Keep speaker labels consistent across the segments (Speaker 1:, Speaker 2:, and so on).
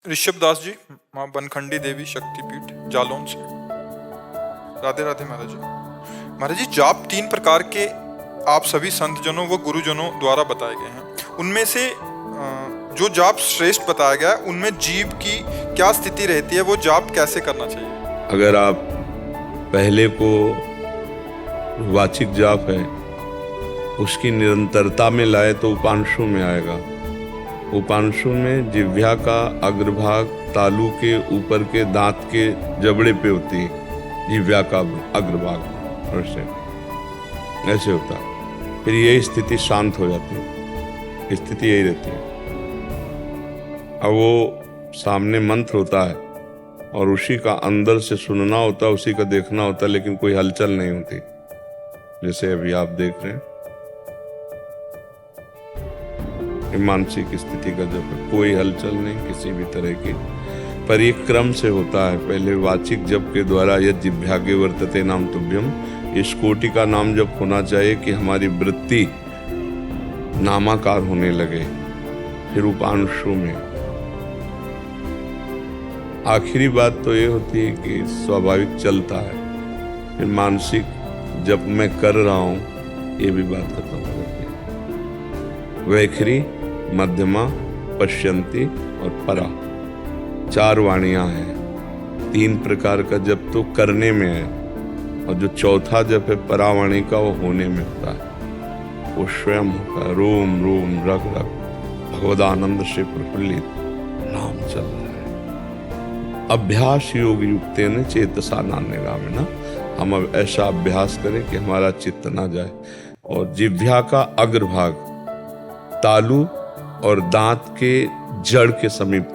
Speaker 1: ऋषभ दास जी, माँ बनखंडी देवी शक्तिपीठ जालौन से। राधे राधे महाराज जी। महाराज जी, जाप 3 प्रकार के आप सभी संतजनों व गुरुजनों द्वारा बताए गए हैं। उनमें से जो जाप श्रेष्ठ बताया गया है, उनमें जीव की क्या स्थिति रहती है, वो जाप कैसे करना चाहिए?
Speaker 2: अगर आप पहले को वाचिक जाप है उसकी निरंतरता में लाए तो उपांशु में आएगा। उपांशु में जिह्वा का अग्रभाग तालू के ऊपर के दांत के जबड़े पे होती है, जिह्वा का अग्रभाग ऐसे होता है। फिर यही स्थिति शांत हो जाती है, स्थिति यही रहती है। अब वो सामने मंत्र होता है और उसी का अंदर से सुनना होता है, उसी का देखना होता है, लेकिन कोई हलचल नहीं होती। जैसे अभी आप देख रहे हैं, मानसिक स्थिति का जब कोई हलचल नहीं किसी भी तरह की, पर एक क्रम से होता है। पहले वाचिक जप के द्वारा यद जिह्वागे वर्तते नाम तुभ्यम, इस कोटि का नाम जप होना चाहिए कि हमारी वृत्ति नामाकार होने लगे। फिर उपांशु में आखिरी बात तो ये होती है कि स्वाभाविक चलता है। फिर मानसिक जब मैं कर रहा हूं, ये भी बात खत्म हो जाती है। वैखरी, मध्यमा, पश्यंती और परा, 4 वाणियां हैं। 3 प्रकार का जप तो करने में है, और जो चौथा जप है परावाणी का, वो होने में होता है। वो स्वयं होता है, रोम रोम रग रग भगवदानंद से प्रफुल्लित नाम चल रहा है। अभ्यास योग युक्तेन चेतसा नान्यगामिना, हम अब ऐसा अभ्यास करें कि हमारा चित्त ना जाए। और जिह्वा का अग्रभाग तालू और दांत के जड़ के समीप,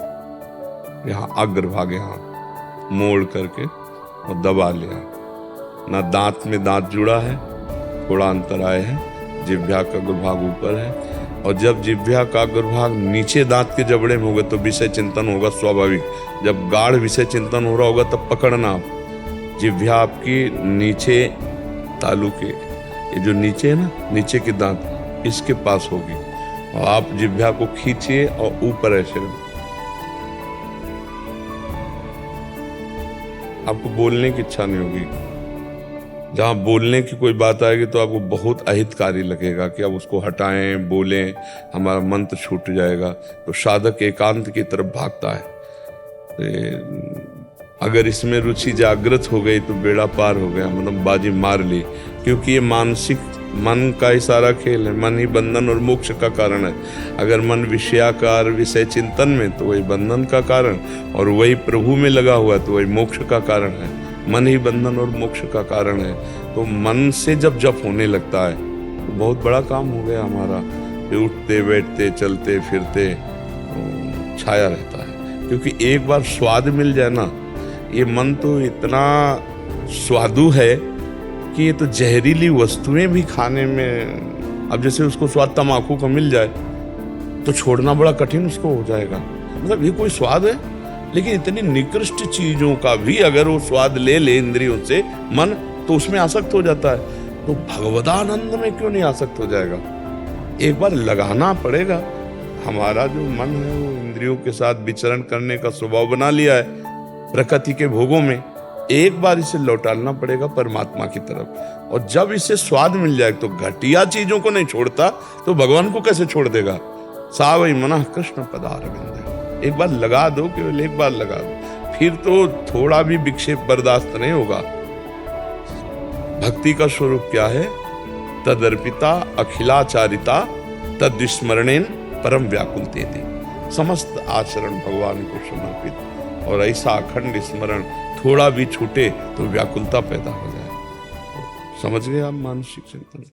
Speaker 2: यहाँ अग्रभाग यहाँ मोड़ करके और दबा लिया। ना दांत में दांत जुड़ा है, थोड़ा अंतराय है, जिह्वा का अग्रभाग ऊपर है। और जब जिह्वा का अग्रभाग नीचे दांत के जबड़े में होगा तो विषय चिंतन होगा स्वाभाविक। जब गाढ़ विषय चिंतन हो रहा होगा तब पकड़ना आप। जिह्वा आपकी नीचे तालू के, ये जो नीचे है ना, नीचे के दांत, इसके पास होगी। और आप जिह्वा को खींचिए और ऊपर ऐसे, आपको बोलने की इच्छा नहीं होगी। जहां बोलने की कोई बात आएगी तो आपको बहुत अहितकारी लगेगा कि अब उसको हटाएं, बोलें, हमारा मंत्र छूट जाएगा। तो साधक एकांत की तरफ भागता है। अगर इसमें रुचि जागृत हो गई तो बेड़ा पार हो गया, मतलब बाजी मार ली। क्योंकि ये मानसिक मन का ही सारा खेल है। मन ही बंधन और मोक्ष का कारण है। अगर मन विषयाकार विषय चिंतन में तो वही बंधन का कारण, और वही प्रभु में लगा हुआ तो वही मोक्ष का कारण है। मन ही बंधन और मोक्ष का कारण है। तो मन से जब जप होने लगता है तो बहुत बड़ा काम हो गया हमारा। फिर उठते बैठते चलते फिरते छाया रहता है। क्योंकि एक बार स्वाद मिल जाए ना, ये मन तो इतना स्वादु है कि ये तो जहरीली वस्तुएं भी खाने में, अब जैसे उसको स्वाद तम्बाकू का मिल जाए तो छोड़ना बड़ा कठिन उसको हो जाएगा। मतलब ये कोई स्वाद है, लेकिन इतनी निकृष्ट चीजों का भी अगर वो स्वाद ले ले इंद्रियों से मन, तो उसमें आसक्त हो जाता है। तो भगवदानंद में क्यों नहीं आसक्त हो जाएगा? एक बार लगाना पड़ेगा। हमारा जो मन है वो इंद्रियों के साथ विचरण करने का स्वभाव बना लिया है प्रकृति के भोगों में। एक बार इसे लौटाना पड़ेगा परमात्मा की तरफ। और जब इसे स्वाद मिल जाए तो घटिया चीजों को नहीं छोड़ता तो भगवान को कैसे छोड़ देगा? सावई मना कृष्ण पदारविंद। एक बार लगा दो, केवल एक बार लगा दो, फिर तो थोड़ा भी विक्षेप बर्दाश्त नहीं होगा। भक्ति का स्वरूप क्या है? तदर्पिता अखिलाचारिता तद्विस्मरणेन परम व्याकुलतेति। समस्त आचरण भगवान को समर्पित, और ऐसा अखंड स्मरण थोड़ा भी छूटे तो व्याकुलता पैदा हो जाए। समझ गए आप मानसिक चिंतन?